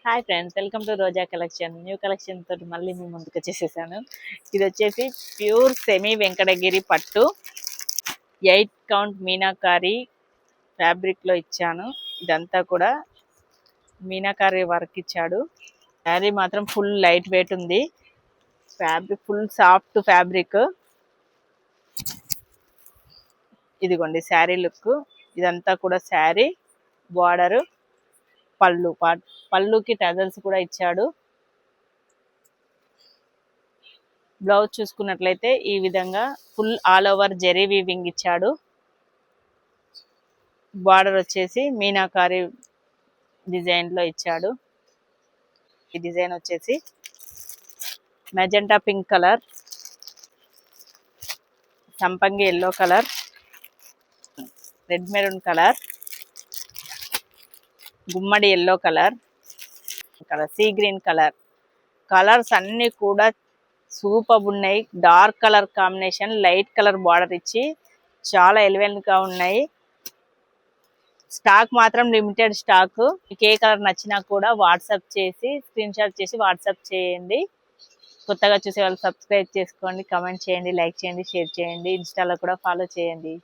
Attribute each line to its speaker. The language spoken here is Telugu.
Speaker 1: Hi friends, welcome to Roja collection. New collection తోటి మళ్ళీ మీ ముందుకు వచ్చేసేసాను. ఇది వచ్చేసి ప్యూర్ సెమీ వెంకటగిరి పట్టు 8 కౌంట్ మీనాకారి ఫ్యాబ్రిక్ లో ఇచ్చాను. ఇదంతా కూడా మీనాకారి వర్క్ ఇచ్చాడు. శారీ మాత్రం ఫుల్ లైట్ వెయిట్ ఉంది. Fabric full soft fabric. ఇదిగోండి శారీ లుక్. ఇదంతా కూడా శారీ బార్డర్, పళ్ళుకి టజల్స్ కూడా ఇచ్చాడు. బ్లౌజ్ చూసుకున్నట్లయితే ఈ విధంగా full all over zari weaving ఇచ్చాడు. బార్డర్ వచ్చేసి మీనాకారి డిజైన్ లో ఇచ్చాడు. ఈ డిజైన్ వచ్చేసి మెజెంటా పింక్ కలర్, సంపంగి yellow colour, red maroon colour, గుమ్మడి yellow colour, sea green colour. Colours అన్ని కూడా సూపర్ ఉన్నాయి. Dark colour combination, light colour border ఇచ్చి చాలా ఎలివెంట్ గా ఉన్నాయి. స్టాక్ మాత్రం లిమిటెడ్ స్టాక్. మీకు ఏ కలర్ నచ్చినా కూడా వాట్సాప్ చేసి స్క్రీన్ షాట్ చేసి వాట్సాప్ చేయండి. కొత్తగా చూసే వాళ్ళు సబ్స్క్రైబ్ చేసుకోండి, కమెంట్ చేయండి, లైక్ చేయండి, షేర్ చేయండి, ఇన్స్టాలో కూడా ఫాలో చేయండి.